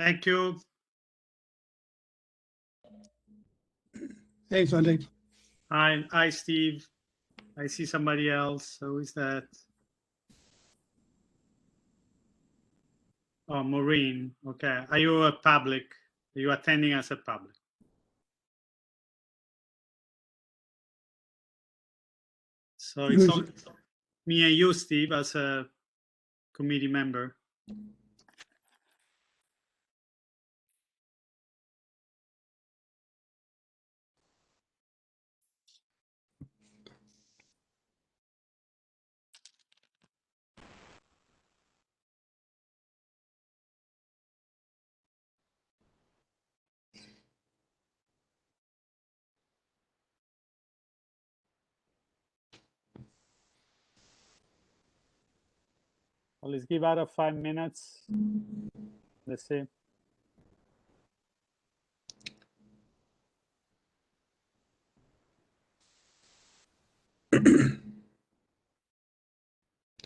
Thank you. Hey, Sunday. Hi, Steve. I see somebody else. Who is that? Oh, Maureen. Okay. Are you a public? Are you attending as a public? So it's Who's- only me and you, Steve, as a committee member. Well, let's give out of 5 minutes. Let's see.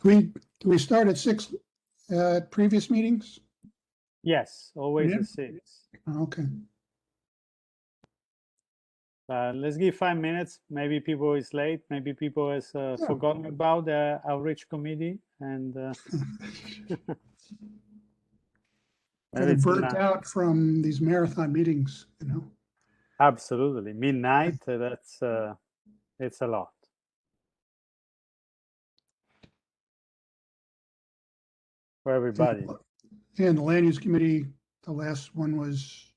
we start at 6 previous meetings? Yes, always Yeah. at 6. Okay. Let's give 5 minutes. Maybe people is late. Maybe people has forgotten about the outreach committee and Kind of burnt out from these marathon meetings, you know. Absolutely, midnight. That's it's a lot. For everybody. And the land use committee, the last one was,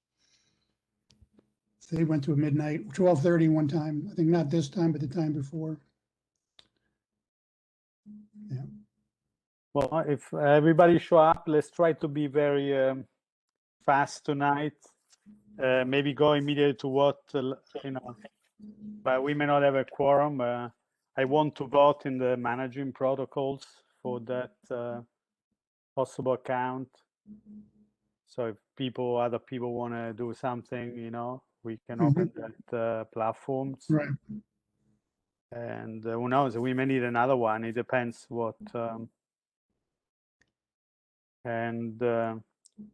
they went to midnight, 12:30 one time. I think not this time, but the time before. Yeah. Well, if everybody show up, let's try to be very fast tonight. Maybe go immediately to what, but we may not have a quorum. I want to vote in the managing protocols for that possible account. So if other people want to do something, we can open that platforms. Right. And who knows, we may need another one. It depends what.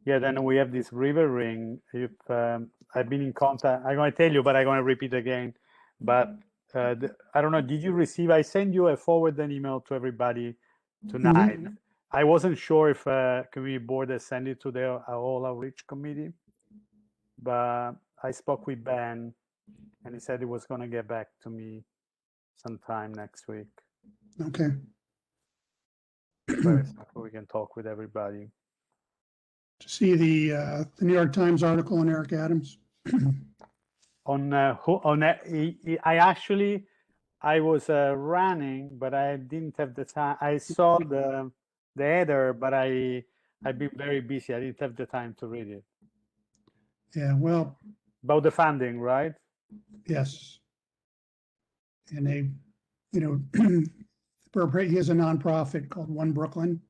Yeah, then we have this river ring. If I've been in contact, I'm going to tell you, but I'm going to repeat again. But I don't know, did you receive, I sent you a forwarded email to everybody tonight. I wasn't sure if community board has sent it to their whole outreach committee, but I spoke with Ben and he said he was going to get back to me sometime next week. Okay. So we can talk with everybody. To see the New York Times article on Eric Adams. I was running, but I didn't have the time. I saw the header, but I've been very busy. I didn't have the time to read it. Yeah, well. About the funding, right? Yes. And they, he has a nonprofit called One Brooklyn.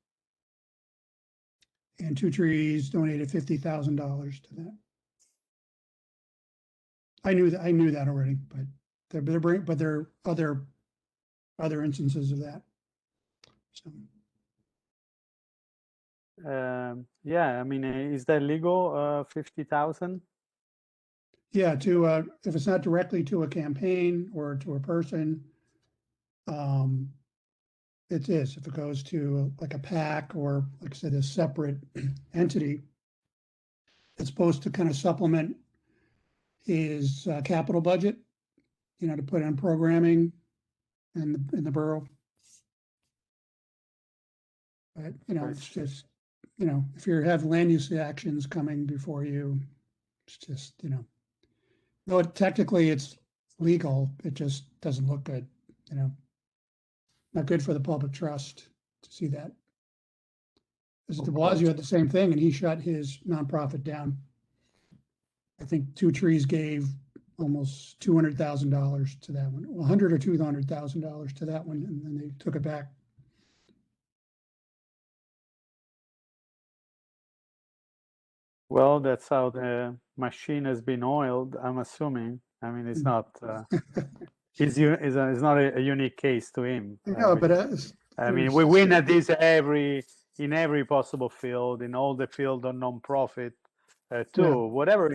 And Two Trees donated $50,000 to that. I knew that already, but there are other instances of that. So. Yeah, I mean, is that legal? 50,000? Yeah, if it's not directly to a campaign or to a person, it is. If it goes to like a PAC or, like I said, a separate entity, it's supposed to kind of supplement his capital budget, to put on programming in the borough. But it's just, if you have land use actions coming before you, it's just, though technically it's legal, it just doesn't look good, not good for the public trust to see that. Because de Blasio had the same thing, and he shut his nonprofit down. I think Two Trees gave almost $200,000 to that one, $100,000 or $200,000 to that one, and then they took it back. Well, that's how the machine has been oiled, I'm assuming. I mean, it's not. It's not a unique case to him. No, but I mean, we win at this in every possible field, in all the field of nonprofit. too. Yeah. Whatever,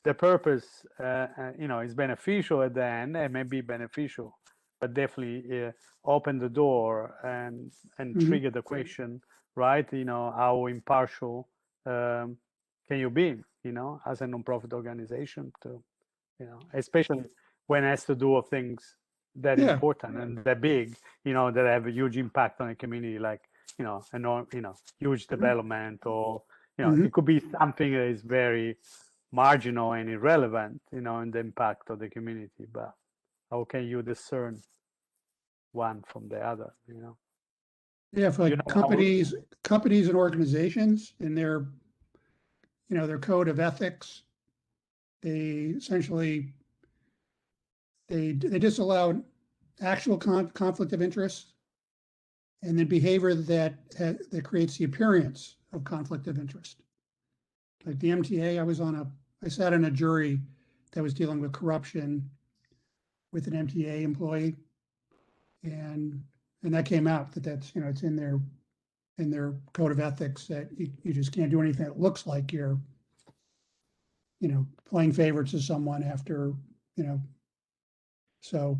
the purpose, is beneficial at the end. It may be beneficial, but definitely open the door and Mhm. trigger the question, right? How impartial can you be, as a nonprofit organization to, especially when it has to do with things that Yeah. important and that big, that have a huge impact on a community, like, huge development, or, Mhm. it could be something that is very marginal and irrelevant, in the impact of the community. But how can you discern one from the other, Yeah, for You like know how- companies and organizations in their, their code of ethics, they essentially, they disallow actual conflict of interest and then behavior that creates the appearance of conflict of interest. Like the MTA, I sat on a jury that was dealing with corruption with an MTA employee. And that came out that's, it's in their code of ethics that you just can't do anything that looks like you're, playing favorites to someone after, so.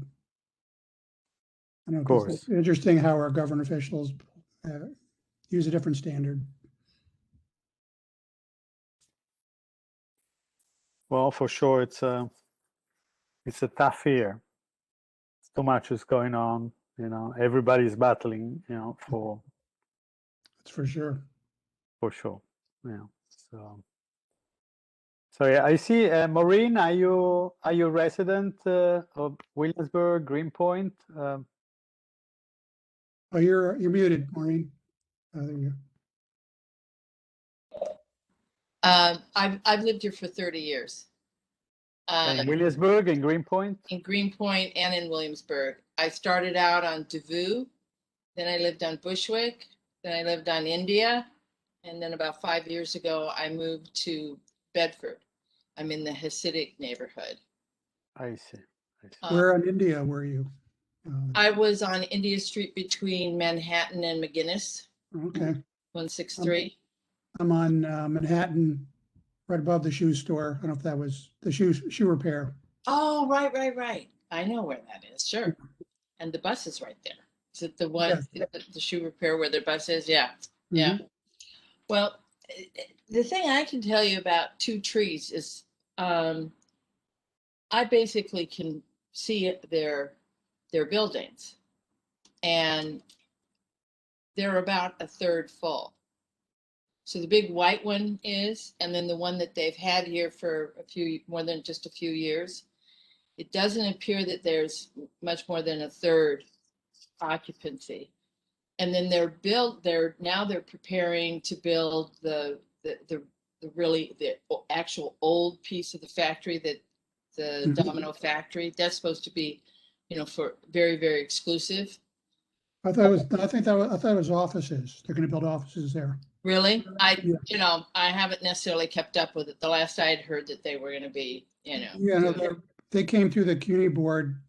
I don't know, it's course. interesting how our government officials use a different standard. Well, for sure, it's a tough year. Too much is going on. Everybody's battling. That's for sure. For sure. Yeah. So yeah, I see. Maureen, are you resident of Williamsburg, Greenpoint? Oh, you're muted, Maureen. There you go. I've lived here for 30 years. In Williamsburg and Greenpoint? In Greenpoint and in Williamsburg. I started out on Devou, then I lived on Bushwick, then I lived on India, and then about 5 years ago, I moved to Bedford. I'm in the Hasidic neighborhood. I see. Where in India were you? I was on India Street between Manhattan and McGinnis, Okay. 163. I'm on Manhattan, right above the shoe store. I don't know if that was the shoe repair. Oh, right. I know where that is, sure. And the bus is right there. Is it the one, the shoe repair where the bus is? Yeah. Yeah. Well, the thing I can tell you about Two Trees is I basically can see their buildings, and they're about a third full. So the big white one is, and then the one that they've had here for more than just a few years, it doesn't appear that there's much more than a third occupancy. And then they're preparing to build the actual old piece of the factory, that the Domino factory. That's supposed to be, for very, very exclusive. I thought it was offices. They're going to build offices there. Really? I haven't necessarily kept up with it. The last I had heard that they were going to be, Yeah, no, they came through the CUNY board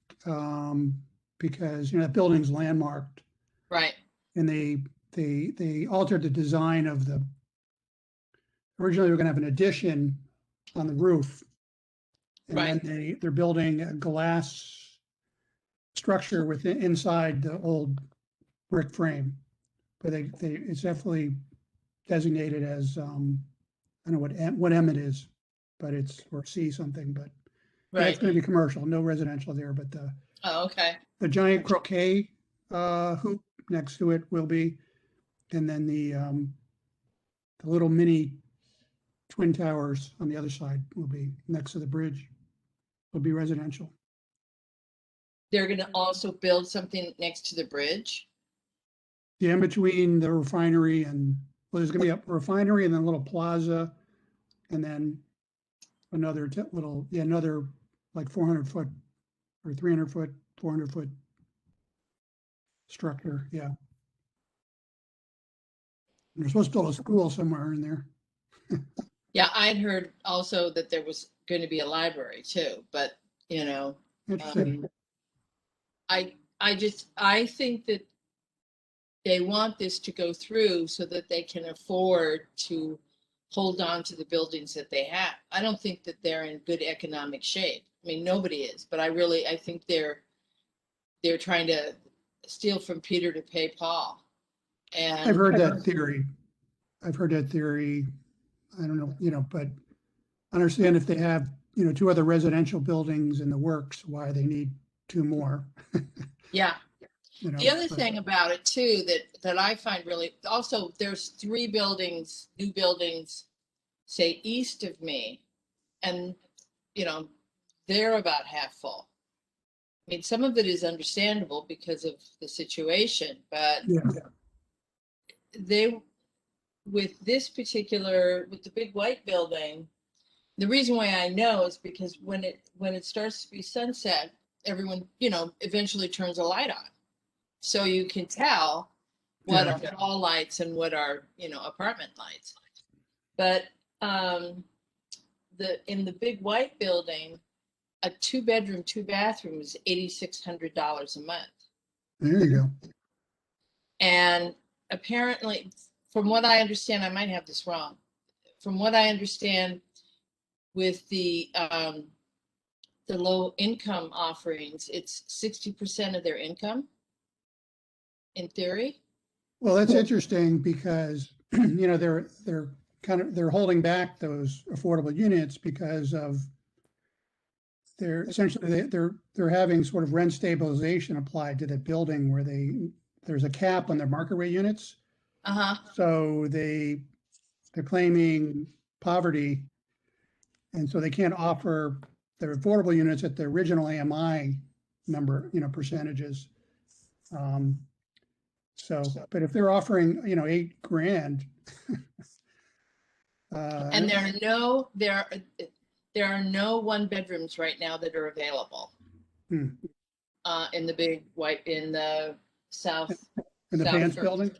because that building's landmarked. Right. And they altered the design of originally they were going to have an addition on the roof. And Right. then they're building a glass structure inside the old brick frame. But it's definitely designated as I don't know what M it is, but or C something, but yeah, it's going to be commercial, no residential there, but okay. the giant croquet hoop next to it will be, and then the little mini twin towers on the other side will be next to the bridge, will be residential. They're going to also build something next to the bridge. Yeah, in between the refinery and, well, there's going to be a refinery and then a little plaza, and then another another like 400-foot or 300-foot, 400-foot structure. Yeah. They're supposed to build a school somewhere in there. Yeah, I'd heard also that there was going to be a library too, but Interesting. I think that they want this to go through so that they can afford to hold on to the buildings that they have. I don't think that they're in good economic shape. I mean, nobody is, but I think they're trying to steal from Peter to pay Paul. And I've heard that theory. I've heard that theory. I don't know, but understand if they have, 2 other residential buildings in the works, why they need 2 more. yeah, the other but- thing about it too, that I find really, also, there's 3 buildings, new buildings, say east of me, and, they're about half full. I mean, some of it is understandable because of the situation, but Yeah, with the big white building, the reason why I know is because when it starts to be sunset, everyone, eventually turns a light on. So you can tell what Yeah. are hall lights and what are, apartment lights. But in the big white building, a 2-bedroom, 2-bathroom is $8,600 a month. there you go. And apparently, from what I understand, I might have this wrong. From what I understand, with the low income offerings, it's 60% of their income, in theory. Well, that's interesting because, they're holding back those affordable units because of they're having sort of rent stabilization applied to the building where there's a cap on their market rate units. Uh-huh. So they're claiming poverty. And so they can't offer their affordable units at the original AMI number, percentages. But if they're offering, $8,000. And there are no 1-bedrooms right now that are available. Hmm. In the big white, in the south, In the South Pants First. building?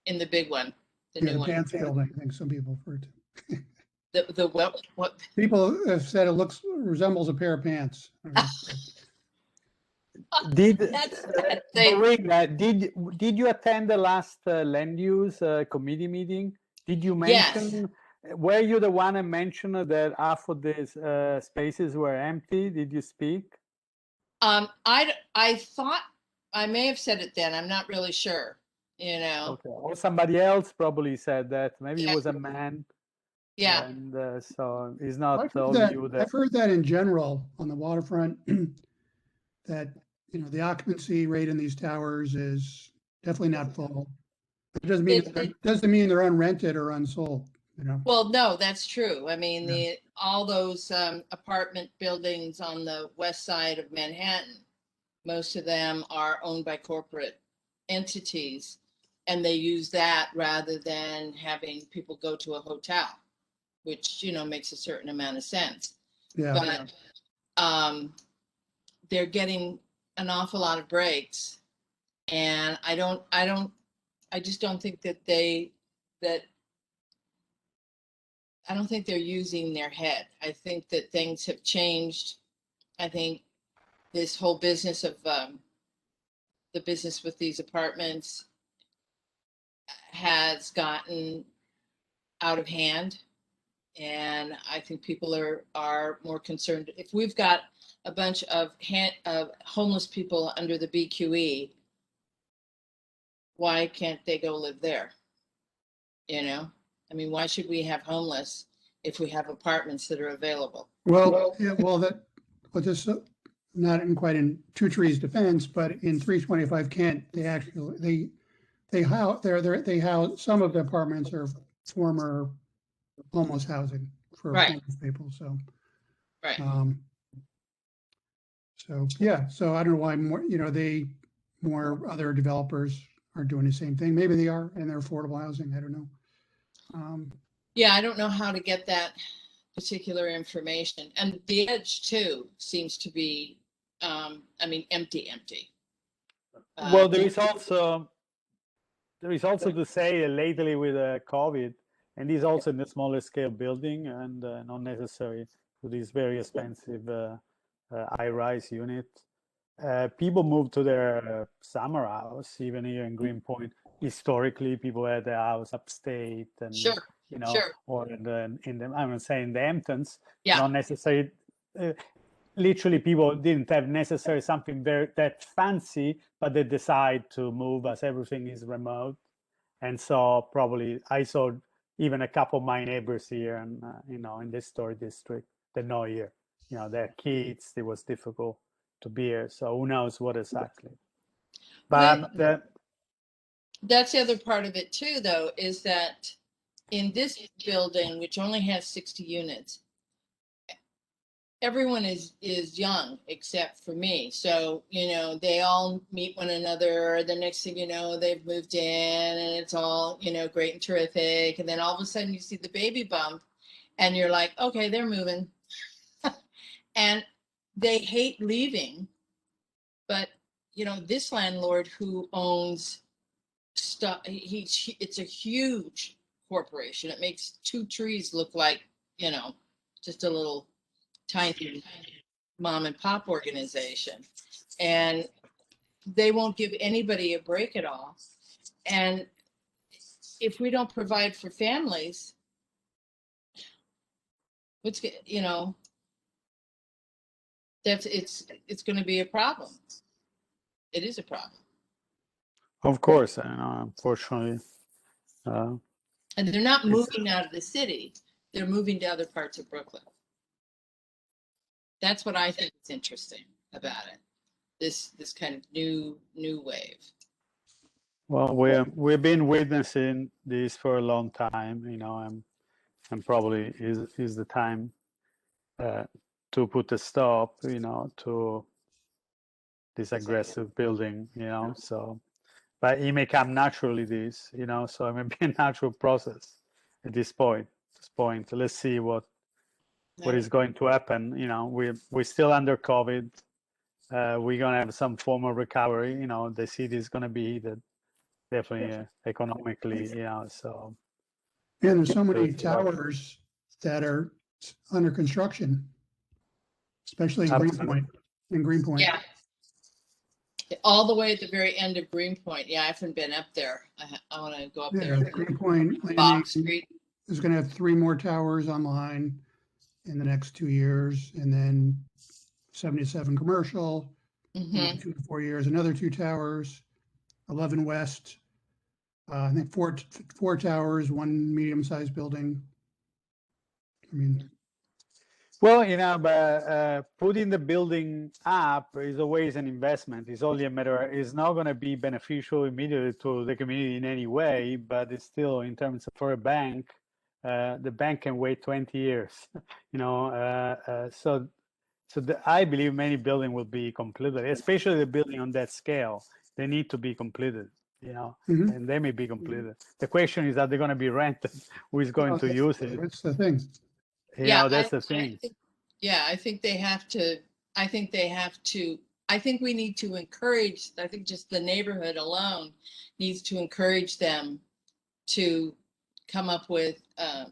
in the big one, the Yeah, new the one. Pants building, I think some people refer to. The what? People have said it resembles a pair of pants. Did That's they, Marina, did you attend the last land use committee meeting? Did you Yes. mention? Were you the one that mentioned that half of these spaces were empty? Did you speak? I thought I may have said it then. I'm not really sure. Okay. Or somebody else probably said that. Maybe Yeah. it was a man. Yeah. And so it's not I've heard only that, you that. I've heard that in general on the waterfront, that, the occupancy rate in these towers is definitely not full. It doesn't mean they're unrented or unsold, Well, no, that's true. I mean, Yeah. all those apartment buildings on the west side of Manhattan, most of them are owned by corporate entities, and they use that rather than having people go to a hotel, which, makes a certain amount of sense. Yeah. But they're getting an awful lot of breaks, and I just don't think that I don't think they're using their head. I think that things have changed. I think this whole business of the business with these apartments has gotten out of hand, and I think people are more concerned. If we've got a bunch of homeless people under the BQE, why can't they go live there? I mean, why should we have homeless if we have apartments that are available? Well, yeah, just not quite in Two Trees defense, but in 325 Kent, they actually, they house, some of the apartments are former homeless housing for Right. homeless people, so. Right. Yeah, so I don't know why more other developers are doing the same thing. Maybe they are, and they're affordable housing, I don't know. Yeah, I don't know how to get that particular information. And the Edge too seems to be, empty. Well, there is also to say lately with COVID, and this also in the smaller scale building, and not necessary to these very expensive high-rise unit. People move to their summer house, even here in Greenpoint. Historically, people had their house upstate, and Sure. you know, Sure. or I'm saying the Hamptons, Yeah. not necessarily. Literally, people didn't have necessarily something very that fancy, but they decide to move as everything is remote, and so probably I saw even a couple of my neighbors here, and you know, in this story district, they know here, you know, their kids. It was difficult to be here, so who knows what exactly. But That's the other part of it too, though, is that in this building, which only has 60 units, everyone is young except for me. So, you know, they all meet one another. The next thing you know, they've moved in and it's all, you know, great and terrific. And then all of a sudden you see the baby bump and you're like, okay, they're moving. And they hate leaving. But, you know, this landlord who owns stuff, it's a huge corporation. It makes 2 trees look like, you know, just a little tiny mom and pop organization, and they won't give anybody a break at all. And if we don't provide for families, what's, you know, that's it's going to be a problem. It is a problem. of course, unfortunately, And they're not moving out of the city, they're moving to other parts of Brooklyn. That's what I think is interesting about it, this kind of new wave. well, we've been witnessing this for a long time, you know, and probably is the time to put a stop, you know, to this aggressive building, you know. So, but it may come naturally, this, you know, so it may be a natural process at this point. Let's see what is going to happen. You know, we're still under COVID. We're gonna have some form of recovery. You know, the city is gonna be heated, definitely economically. You know, so. And there's so many It's hard. towers that are under construction, especially in Absolutely. Greenpoint. In Greenpoint. Yeah. All the way at the very end of Greenpoint. Yeah, I haven't been up there. I want to go up Yeah, there. Greenpoint Box Landing Street. is going to have 3 more towers online in the next 2 years, and then 77 commercial, Mhm. 2 to 4 years, another 2 towers, 11 West. I think four towers, 1 medium-sized building. I mean, Well, you know, but putting the building up is always an investment. It's only a matter. It's not going to be beneficial immediately to the community in any way, but it's still, in terms of for a bank, the bank can wait 20 years. You know, so I believe many buildings will be completed, especially the building on that scale. They need to be completed. You know, Mhm. and they may be completed. The question is, are they going to be rented? Who is going to use it? That's the thing. You Yeah, know, that's the thing. I think they have to. I think they have to. I think we need to encourage. I think just the neighborhood alone needs to encourage them to come up with a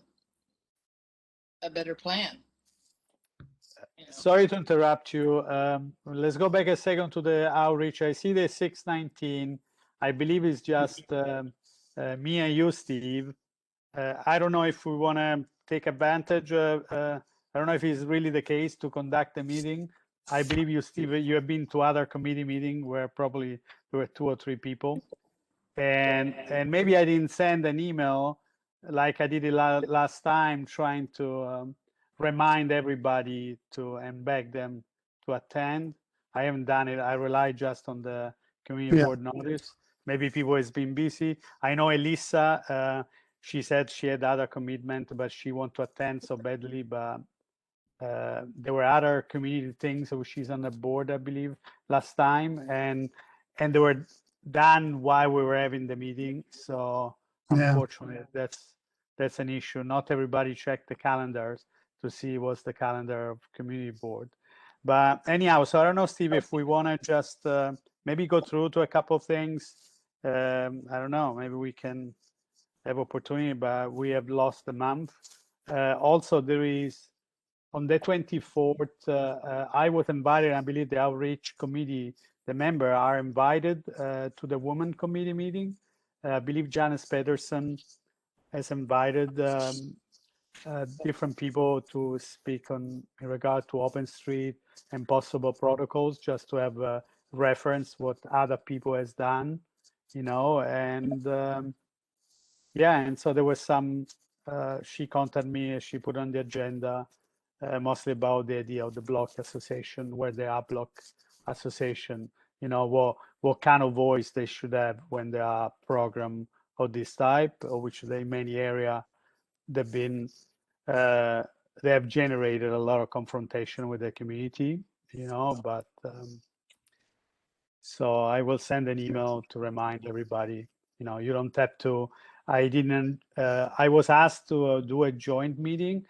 better plan. You know. Sorry to interrupt you. Let's go back a second to the outreach. I see the 619. I believe it's just me and you, Steve. I don't know if we want to take advantage. I don't know if it's really the case to conduct a meeting. I believe you, Steve, you have been to other committee meetings where probably there were 2 or 3 people. And maybe I didn't send an email like I did it last time, trying to remind everybody to and beg them to attend. I haven't done it. I rely just on the community board notice. Maybe people has been busy. I know Elisa, she said she had other commitment, but she want to attend so badly. But there were other community things. So she's on the board, I believe, last time, and they were done while we were having the meeting. So unfortunately, that's an issue. Not everybody checked the calendars to see what's the calendar of community board. But anyhow, so I don't know, Steve, if we want to just maybe go through to a couple of things. I don't know, maybe we can have opportunity, but we have lost a month. Also, there is on the 24th, I was invited. I believe the outreach committee, the member are invited to the women committee meeting. I believe Janice Pedersen has invited different people to speak on in regard to OpenStreet and possible protocols, just to have a reference what other people has done, and yeah, and so there was some. She contacted me. She put on the agenda mostly about the idea of the block association, where they are block association. What kind of voice they should have when they are program of this type, or which they in many area they've been they have generated a lot of confrontation with the community, but so I will send an email to remind everybody, you don't have to. I was asked to do a joint meeting,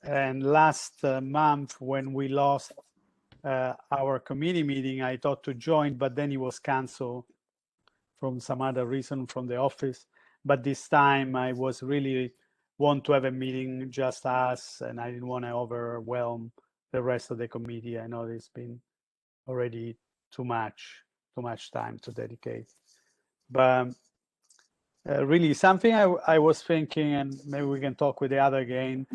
and last month when we lost our committee meeting, I thought to join, but then it was canceled from some other reason from the office. But this time I was really want to have a meeting just us, and I didn't want to overwhelm the rest of the committee. I know it's been already too much time to dedicate. But really something I was thinking, and maybe we can talk with the other again,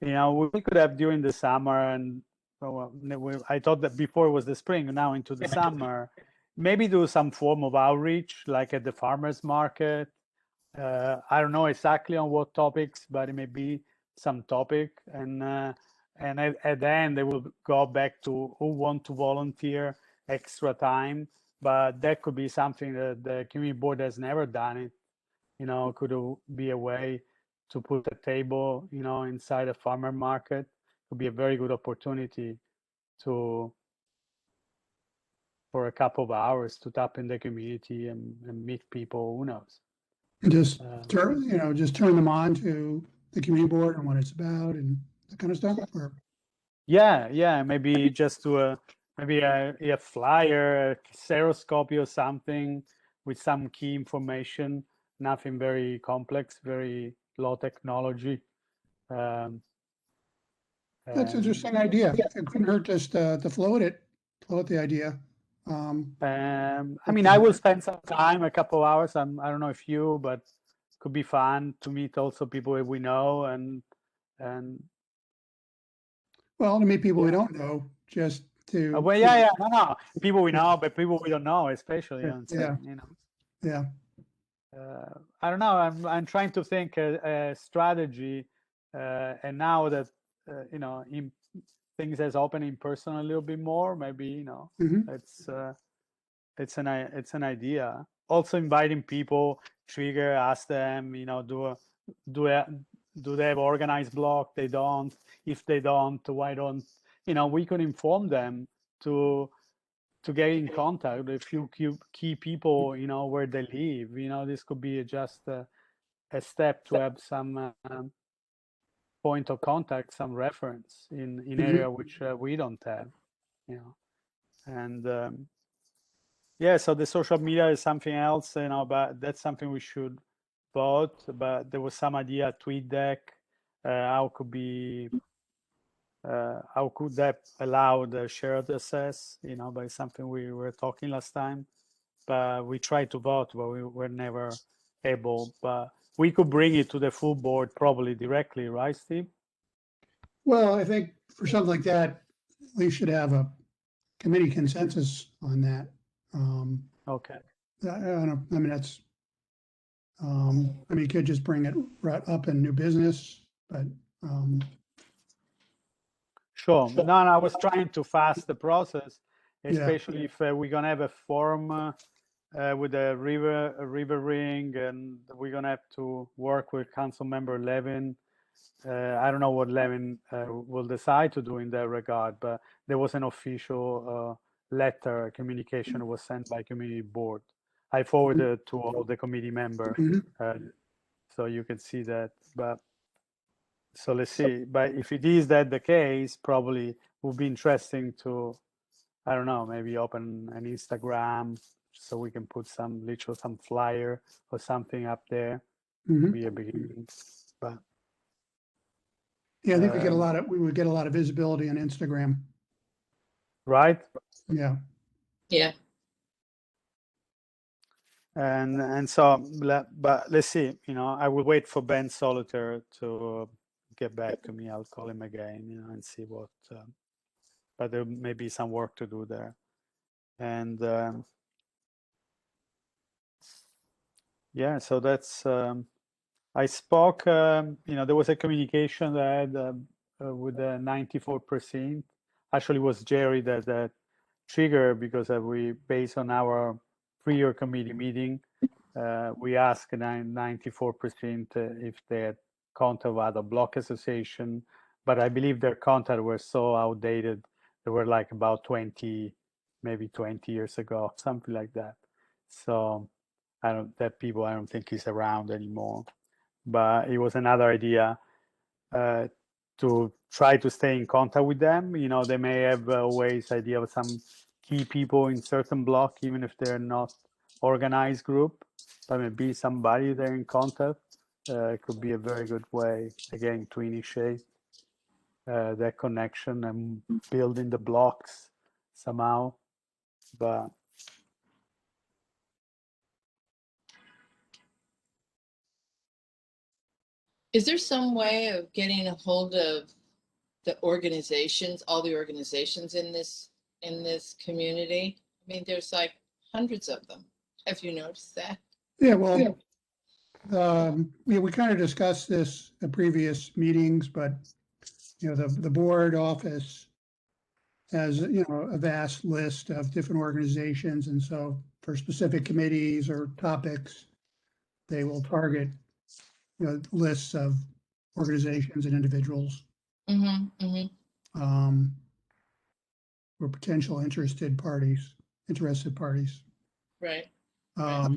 we could have during the summer, and I thought that before it was the spring, now into the summer, maybe do some form of outreach, like at the farmers market. I don't know exactly on what topics, but it may be some topic, and at the end they will go back to who want to volunteer extra time. But that could be something that the community board has never done it. Could be a way to put a table, inside a farmer market. Could be a very good opportunity for a couple of hours to tap in the community and meet people. Who knows? Just turn them on to the community board and what it's about and that kind of stuff. Or yeah, maybe just to maybe a flyer, a xeroscopy or something with some key information. Nothing very complex, very low technology. that's an interesting idea. It couldn't hurt just to float the idea. I mean, I will spend some time, a couple hours. I don't know if you, but it could be fun to meet also people that we know and Well, to meet people we don't know, just to well, yeah, no, people we know, but people we don't know, especially. Yeah. Yeah. I don't know. I'm trying to think a strategy, and now that things has opened in person a little bit more, maybe Mhm. it's an idea. Also inviting people, trigger, ask them, do they have organized block? They don't. If they don't, why don't we could inform them to get in contact with a few key people, where they live. This could be just a step to have some point of contact, some reference in area which we don't have, and yeah, so the social media is something else, but that's something we should vote. But there was some idea, TweetDeck, how could that allow the shared access, by something we were talking last time. But we tried to vote, but we were never able. But we could bring it to the full board probably directly, right, Steve? Well, I think for something like that, we should have a committee consensus on that. Okay. I don't. I mean, that's. You could just bring it right up in new business, but Sure. No, I was trying to fast the process, Yeah. especially if we're gonna have a forum with a river ring, and we're gonna have to work with Council Member Levin. I don't know what Levin will decide to do in that regard, but there was an official letter, communication was sent by community board. I forwarded to all the committee members, Mhm. so you can see that. But so let's see. But if it is that the case, probably would be interesting to, I don't know, maybe open an Instagram so we can put some flyer or something up there. Mhm. Be a beginning. But Yeah, I think we would get a lot of visibility on Instagram. right? Yeah. Yeah. And so, but let's see. I will wait for Ben Solitaire to get back to me. I'll call him again, and see what. But there may be some work to do there, and yeah. So that's. I spoke. There was a communication that I had with the 94%. Actually, it was Jerry that triggered, because we, based on our pre-year committee meeting, we asked 94% if they had contact with other block association, but I believe their contact were so outdated. They were like about 20, maybe 20 years ago, something like that. So I don't think is around anymore. But it was another idea to try to stay in contact with them. They may have always idea of some key people in certain block, even if they're not organized group, but maybe somebody they're in contact. It could be a very good way, again, to initiate that connection and building the blocks somehow. But Is there some way of getting a hold of the organizations, all the organizations in this community? I mean, there's like hundreds of them. Have you noticed that? Yeah, well, we kind of discussed this in previous meetings, but the board office has a vast list of different organizations, and so for specific committees or topics, they will target lists of organizations and individuals or potential interested parties. Right. Yeah.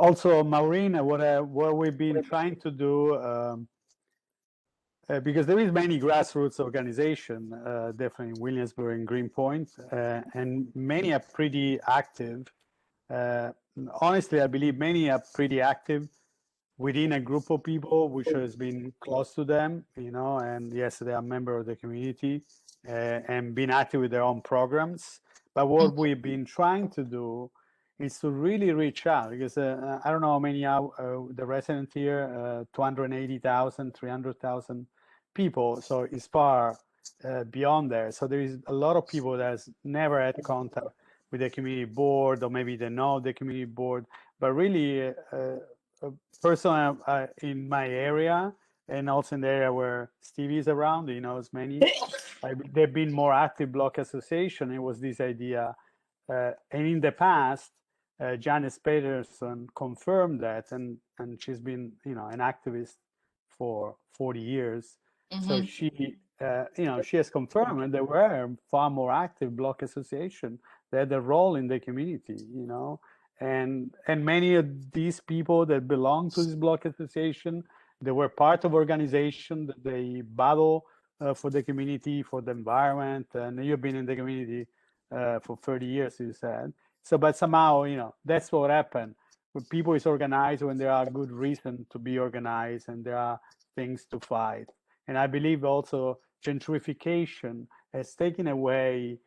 also, Maureen, what we've been trying to do, because there is many grassroots organization, definitely in Williamsburg and Greenpoint, and many are pretty active. Honestly, I believe many are pretty active within a group of people which has been close to them, and yes, they are member of the community and been active with their own programs. But what we've been trying to do is to really reach out, because I don't know how many the residents here, 280,000, 300,000 people. So it's far beyond there. So there is a lot of people that has never had contact with the community board, or maybe they know the community board, but really a person in my area, and also in the area where Stevie is around, he knows many. They've been more active block association. It was this idea, and in the past, Janice Peterson confirmed that, and she's been an activist for 40 years. So she she has confirmed that there were far more active block association. They had a role in the community, and many of these people that belong to this block association, they were part of organization that they battle for the community, for the environment. And you've been in the community for 30 years, you said. So, but somehow, that's what happened. When people is organized when there are good reasons to be organized and there are things to fight. And I believe also gentrification has taken away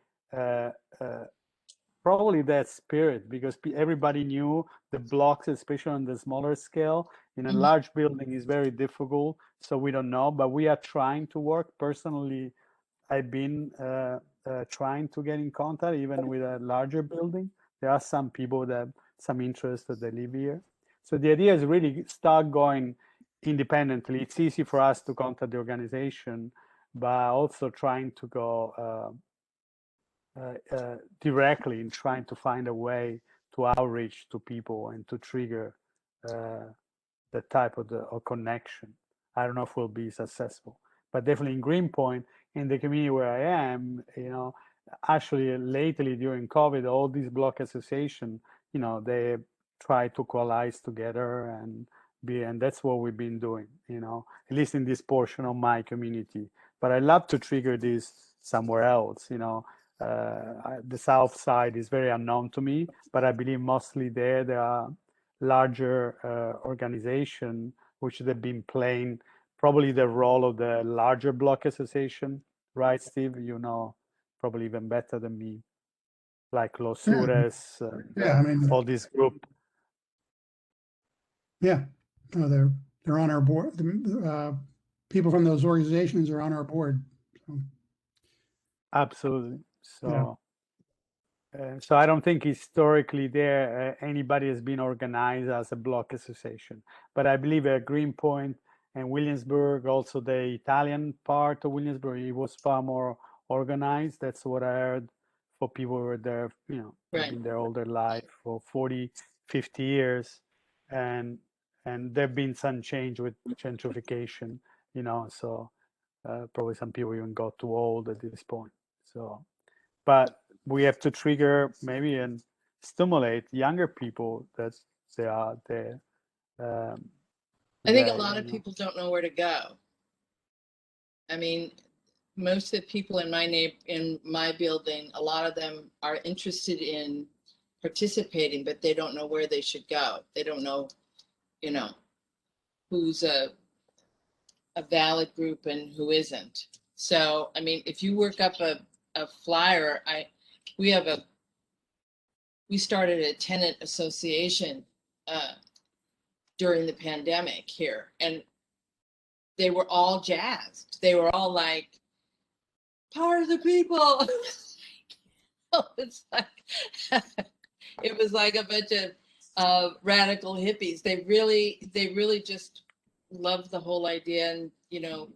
probably that spirit, because everybody knew the blocks, especially on the smaller scale. In a large building is very difficult, so we don't know, but we are trying to work. Personally, I've been trying to get in contact even with a larger building. There are some people that some interest that they live here. So the idea is really start going independently. It's easy for us to contact the organization, but also trying to go directly in trying to find a way to outreach to people and to trigger the type of connection. I don't know if we'll be successful, but definitely in Greenpoint, in the community where I am, actually lately during COVID, all these block association, they try to coalesce together and that's what we've been doing, at least in this portion of my community. But I love to trigger this somewhere else, the south side is very unknown to me, but I believe mostly there are larger organization which they've been playing probably the role of the larger block association, right, Steve? Probably even better than me. like Los Ures, Yeah, I mean, all this group. yeah, no, they're on our board. People from those organizations are on our board. So, Absolutely. Yeah. So I don't think historically there anybody has been organized as a block association. But I believe at Greenpoint and Williamsburg, also the Italian part of Williamsburg, it was far more organized. That's what I heard for people who were there, you know, Right. in their older life for 40, 50 years. And there've been some change with gentrification, you know, so probably some people even got too old at this point. So, but we have to trigger maybe and stimulate younger people that they are there. I think a there, lot you of know. people don't know where to go. I mean, most of the people in my building, a lot of them are interested in participating, but they don't know where they should go. They don't know, you know, who's a valid group and who isn't. So, I mean, if you work up a flyer, we started a tenant association during the pandemic here, and they were all jazzed. They were all like, "Power to the people." It's like it was like a bunch of radical hippies. They really just loved the whole idea, and you know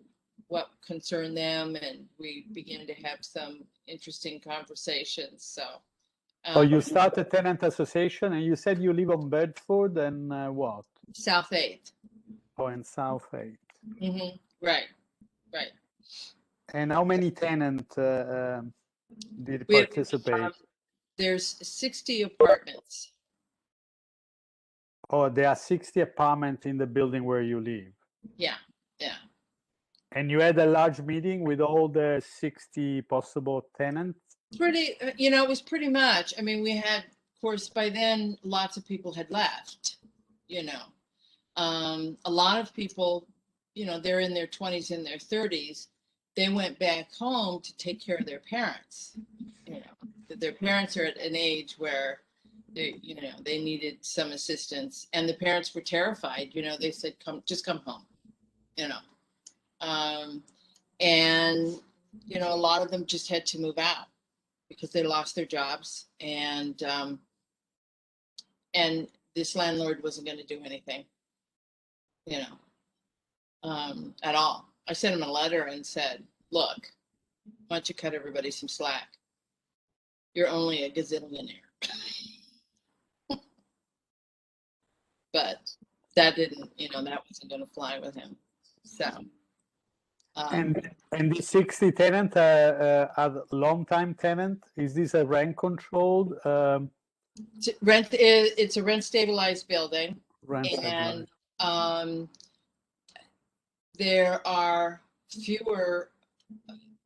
what concerned them, and we began to have some interesting conversations. So, So you start a tenant association, and you said you live on Bedford and what? South 8th. Oh, in South 8th. Mm-hmm. Right. And how many tenants did We have, participate? there's 60 apartments. Oh, there are 60 apartments in the building where you live. Yeah. And you had a large meeting with all the 60 possible tenants? Pretty, you know, it was pretty much. I mean, we had, of course, by then lots of people had left. You know, a lot of people, you know, they're in their 20s and their 30s. They went back home to take care of their parents. You know, their parents are at an age where they, you know, they needed some assistance, and the parents were terrified. You know, they said, just come home." You know, and you know, a lot of them just had to move out because they lost their jobs, and this landlord wasn't going to do anything, you know, at all. I sent him a letter and said, "Look, why don't you cut everybody some slack? You're only a gazillionaire." But that didn't, you know, that wasn't going to fly with him. So, And the 60 tenants are long-time tenant. Is this a rent controlled? it's a rent stabilized building, Rent and there are fewer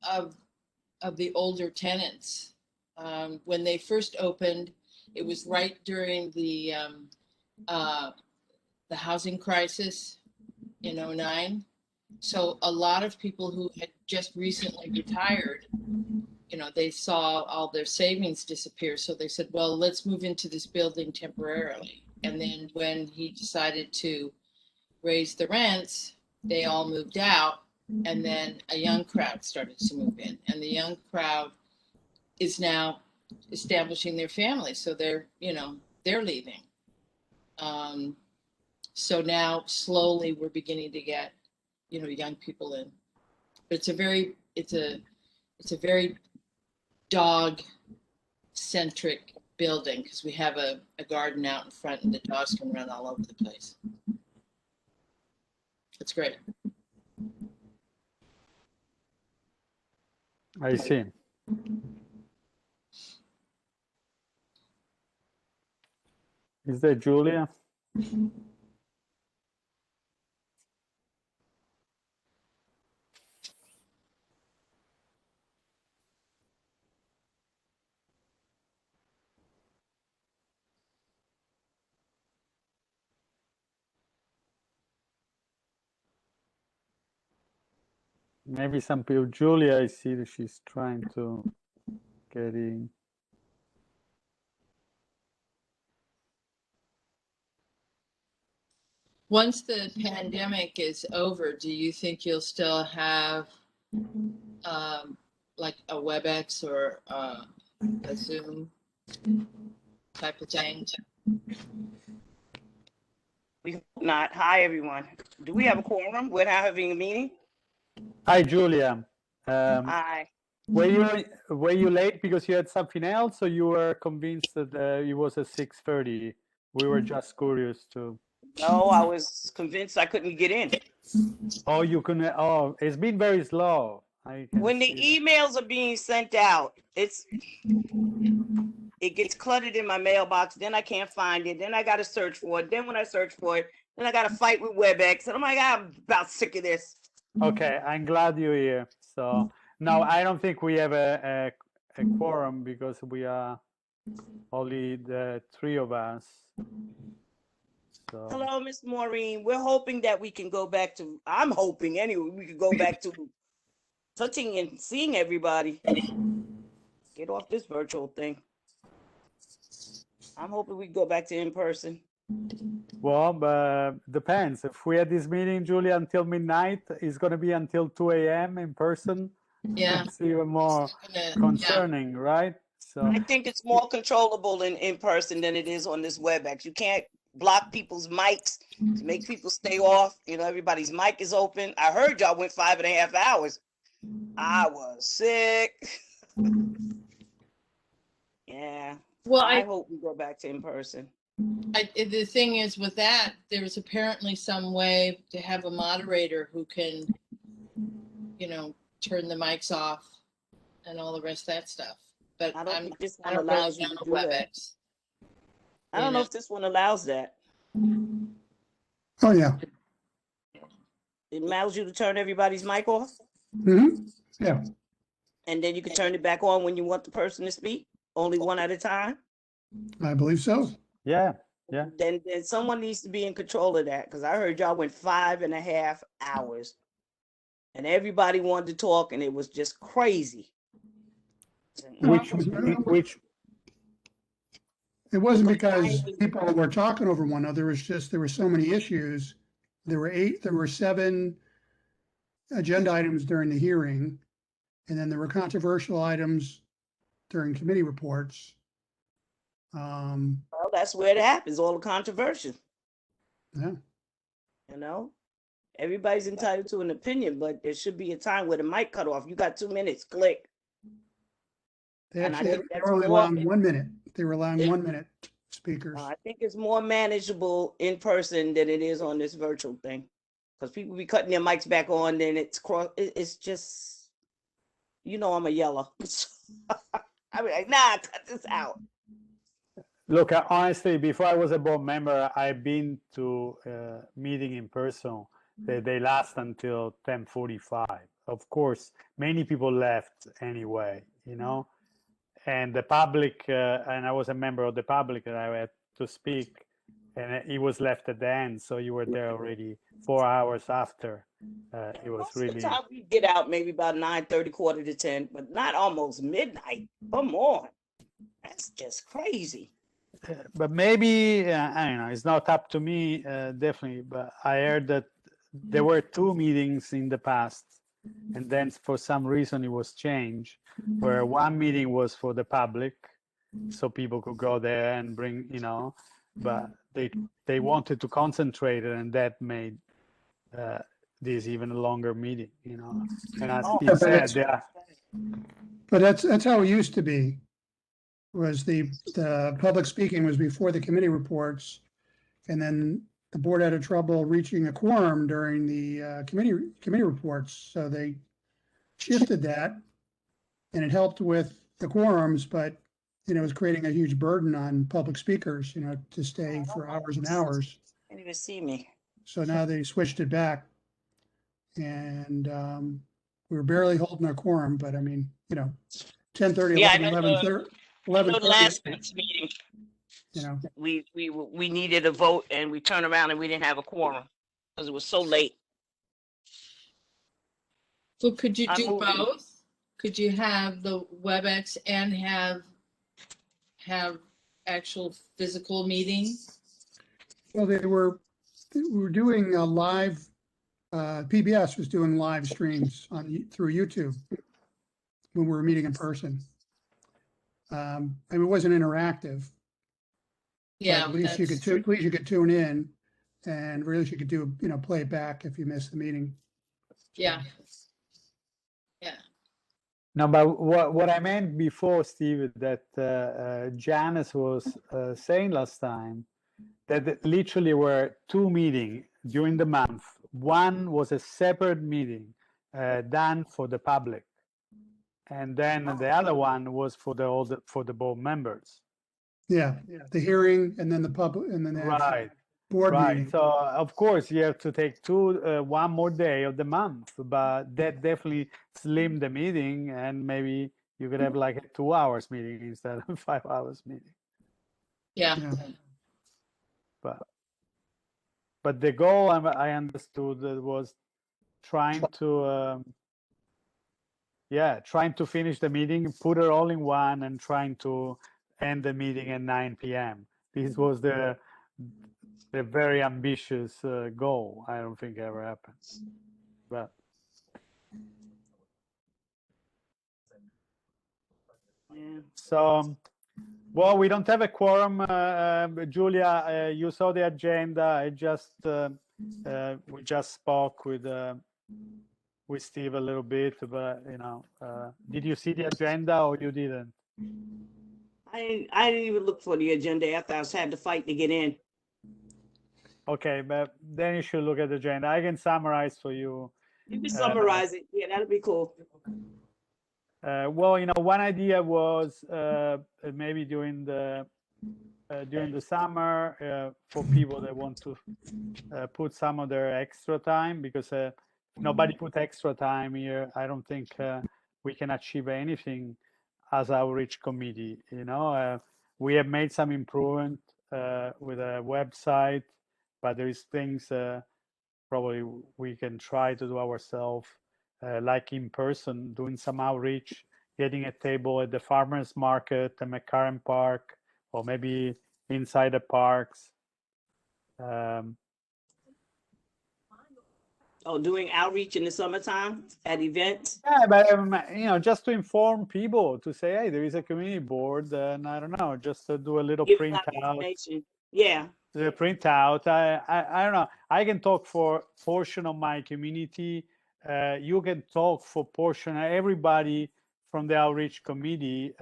of the older tenants. When they first opened, it was right during the housing crisis in 09. So a lot of people who had just recently retired, you know, they saw all their savings disappear. So they said, well, let's move into this building temporarily. And then when he decided to raise the rents, they all moved out. And then a young crowd started to move in. And the young crowd is now establishing their families. So they're, you know, they're leaving. So now slowly we're beginning to get, you know, young people in. But it's a very dog centric building because we have a garden out in front and the dogs can run all over the place. It's great. I see. Is that Julia? Maybe some people. Julia, I see that she's trying to get in. Once the pandemic is over, do you think you'll still have like a WebEx or a Zoom type of thing? We hope not. Hi, everyone. Do we have a quorum? We're not having a meeting? Hi, Julia. Hi. Were you late because you had something else, or you were convinced that it was at 6:30? We were just curious to. No, I was convinced I couldn't get in. Oh, you can. Oh, it's been very slow. I can When the see that. emails are being sent out, it gets cluttered in my mailbox. Then I can't find it. Then I got to search for it. Then when I search for it, then I got to fight with WebEx. And I'm like, I'm about sick of this. Okay, I'm glad you're here. So no, I don't think we have a quorum because we are only the three of us. So Hello, Miss Maureen. We're hoping that we can go back to, I'm hoping anyway, we could go back to touching and seeing everybody. Get off this virtual thing. I'm hoping we go back to in person. well, depends. If we had this meeting, Julia, until midnight, it's going to be until 2 a.m. in person. Yeah. It's even more Yeah. concerning, right? So I think it's more controllable in person than it is on this WebEx. You can't block people's mics to make people stay off. You know, everybody's mic is open. I heard y'all went 5.5 hours. I was sick. Yeah. Well, I hope we go back to in person. the thing is with that, there's apparently some way to have a moderator who can, you know, turn the mics off and all the rest of that stuff. But I don't think this I one don't really allows you know to do that. WebEx. I don't know if this one allows that. Oh, yeah. It allows you to turn everybody's mic off, Hmm. Yeah. and then you can turn it back on when you want the person to speak, only one at a time. I believe so. yeah, Then someone needs to be in control of that, because I heard y'all went 5.5 hours, and everybody wanted to talk, and it was just crazy. which It wasn't because people were talking over one another. It's just there were so many issues. There were 7 agenda items during the hearing, and then there were controversial items during committee reports. Well, that's where it happens, all the controversy. Yeah. You know, everybody's entitled to an opinion, but there should be a time where the mic cut off. You got 2 minutes, click. They And I actually think they that's were only more- allowing 1 minute. They were allowing 1 minute speakers. I think it's more manageable in person than it is on this virtual thing, because people be cutting their mics back on, then it's just, you know, I'm a yeller. I be like, nah, cut this out. look, honestly, before I was a board member, I've been to meeting in person. They last until 10:45. Of course, many people left anyway, you know, and the public, and I was a member of the public, and I had to speak, and it was left at the end. So you were there already 4 hours after. It was Most really. of the time we get out maybe about 9:30, 9:45, but not almost midnight. Come on, that's just crazy. But maybe I don't know. It's not up to me, definitely. But I heard that there were 2 meetings in the past, and then for some reason it was changed, where one meeting was for the public, so people could go there and bring, you know, but they wanted to concentrate it, and that made this even a longer meeting, you know. And as Oh, Steve said, yeah. But that's how it used to be. Was the public speaking was before the committee reports, and then the board had a trouble reaching a quorum during the committee reports, so they shifted that, and it helped with the quorums, but you know, it was creating a huge burden on public speakers, you know, to stay for hours and hours. Can't even see me. So now they switched it back, and we were barely holding our quorum, but I mean, you know, 10:30, Yeah, I 11:30, know 11:30, last week's meeting, you know. we needed a vote, and we turned around and we didn't have a quorum because it was so late. So could you I'm do moving. both? Could you have the WebEx and have actual physical meetings? Well, they were we're doing a live, PBS was doing live streams through YouTube when we were meeting in person. And it wasn't interactive, but Yeah, at least you that's could, at least you could tune in, and really you could do, play it back if you missed the meeting. yeah. Yeah, No, but what I meant before, Steve, that Janice was saying last time, that literally were two meetings during the month. One was a separate meeting done for the public, and then the other one was for the board members. Yeah, the hearing and then the public and then the actual Right. board Right. meeting. So of course you have to take one more day of the month, but that definitely slim the meeting, and maybe you could have like a 2 hours meeting instead of 5 hours meeting. yeah, Yeah. But the goal I understood was trying to trying to finish the meeting, put it all in one, and trying to end the meeting at 9 p.m. This was the very ambitious goal. I don't think ever happens, but Yeah. so. Well, we don't have a quorum, Julia. You saw the agenda. I just we just spoke with Steve a little bit, but did you see the agenda or you didn't? I didn't even look for the agenda after I had to fight to get in. Okay, but then you should look at the agenda. I can summarize for you. You can summarize it. Yeah, that'd be cool. Well, one idea was maybe during the summer for people that want to put some of their extra time, because if nobody put extra time here, I don't think we can achieve anything as outreach committee. We have made some improvement with a website, but there is things probably we can try to do ourselves. Like in person, doing some outreach, getting a table at the farmers market, the McCarran Park, or maybe inside the parks. Doing outreach in the summertime at events. Yeah, but just to inform people, to say, hey, there is a community board, and I don't know, just to do a little Giving out printout. information. Yeah. The printout. I don't know. I can talk for portion of my community. You can talk for portion. Everybody from the outreach committee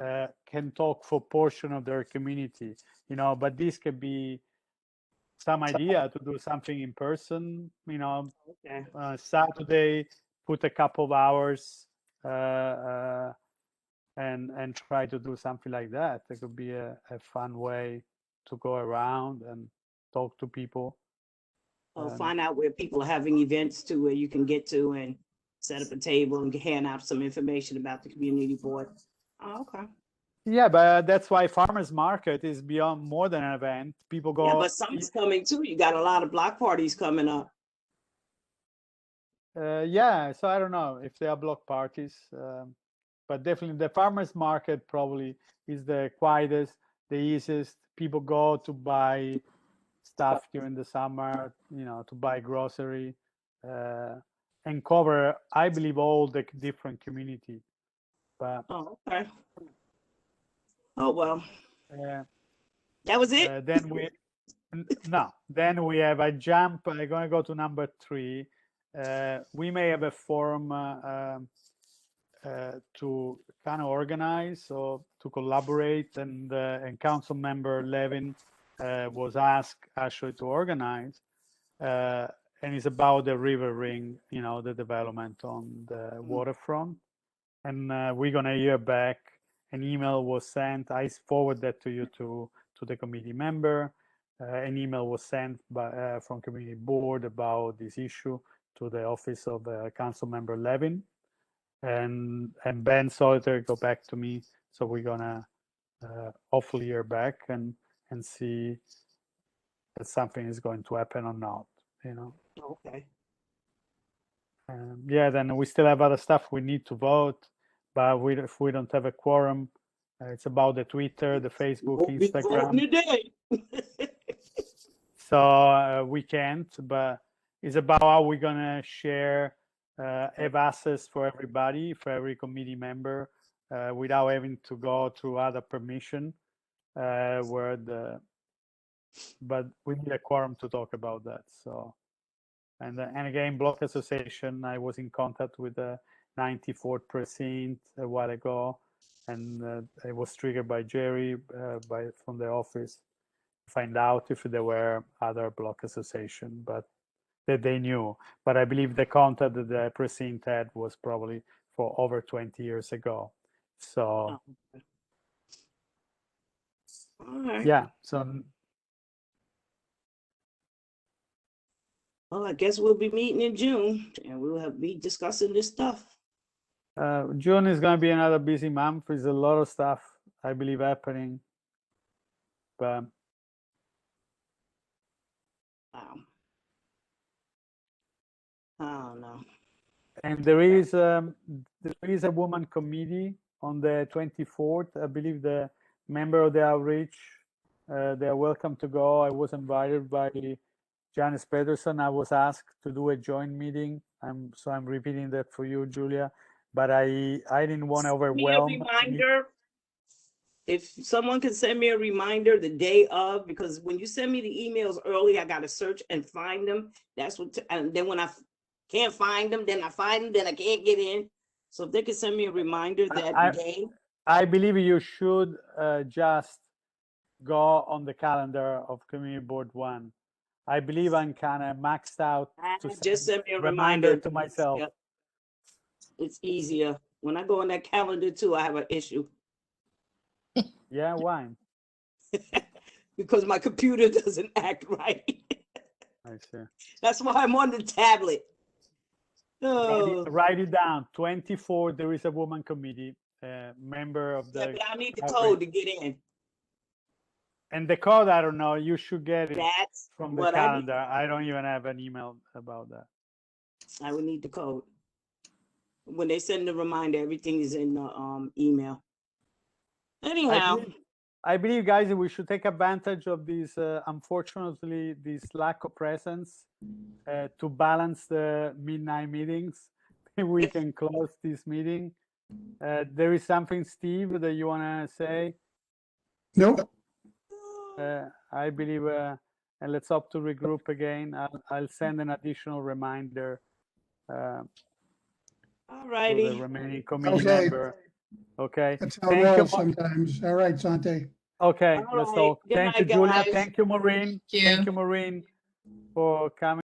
can talk for portion of their community. But this could be some idea to do something in person. Okay. Saturday, put a couple of hours and try to do something like that. It could be a fun way to go around and talk to people. Find out where people are having events too, where you can get to and set up a table and hand out some information about the community board. Oh, okay. Yeah, but that's why farmers market is beyond more than an event. People go. Yeah, but summer's coming too. You got a lot of block parties coming up. Yeah, so I don't know if there are block parties, but definitely the farmers market probably is the quietest, the easiest. People go to buy stuff during the summer, to buy grocery, and cover, I believe, all the different community. But okay. Oh well. That was it. Then we have a jump. I'm going to go to number 3. We may have a forum to kind of organize or to collaborate, and Council Member Levin was asked actually to organize, and it's about the river ring, the development on the waterfront, and we're gonna hear back. An email was sent. I forward that to you to the committee member. An email was sent from community board about this issue to the office of Council Member Levin, and Ben Soliter go back to me. So we're gonna hopefully hear back and see if something is going to happen or not. Okay. Yeah, then we still have other stuff we need to vote, but if we don't have a quorum, it's about the Twitter, the Facebook, Instagram. So we can't, but it's about how we're gonna share, have access for everybody, for every committee member, without having to go through other permission, but we need a quorum to talk about that. So, and again, Block Association, I was in contact with the 94th precinct a while ago, and it was triggered by Jerry from the office to find out if there were other Block Association, but that they knew. But I believe the contact that the precinct had was probably for over 20 years ago. So, All right. yeah, so Well, I guess we'll be meeting in June and we'll be discussing this stuff. June is going to be another busy month. There's a lot of stuff, I believe, happening. But Wow. I don't know. and there is a woman committee on the 24th. I believe the member of the outreach, they are welcome to go. I was invited by Janice Pedersen. I was asked to do a joint meeting. So I'm repeating that for you, Julia. But I didn't want to overwhelm. Send me a reminder. If someone can send me a reminder the day of, because when you send me the emails early, I got to search and find them. That's what, and then when I can't find them, then I find them, then I can't get in. So if they can send me a reminder that day. I believe you should just go on the calendar of Community Board 1. I believe I'm kind of maxed out to Just send me a reminder reminder to myself. Yeah. It's easier. When I go on that calendar too, I have an issue. Yeah, why? Because my computer doesn't act right. I see. That's why I'm on the tablet. Oh. Write it down. 24, there is a woman committee, member of Yeah, the. but I need the code to get in. And the code, I don't know. You should get it That's from the what calendar. I don't even have an email about that. I would need the code. When they send the reminder, everything is in the email. Anyhow, I believe, guys, we should take advantage of this, unfortunately, this lack of presence to balance the midnight meetings. We can close this meeting. There is something, Steve, that you want to say? Nope. I believe, and let's hope to regroup again. I'll send an additional reminder to all the righty. remaining committee Okay. member. Okay. That's how it Thank you. rolls sometimes. All right, Sante. Okay, All let's right. talk. Good Thank you, night, Julia. guys. Thank you, Maureen. Thank you. Thank you, Maureen, for coming.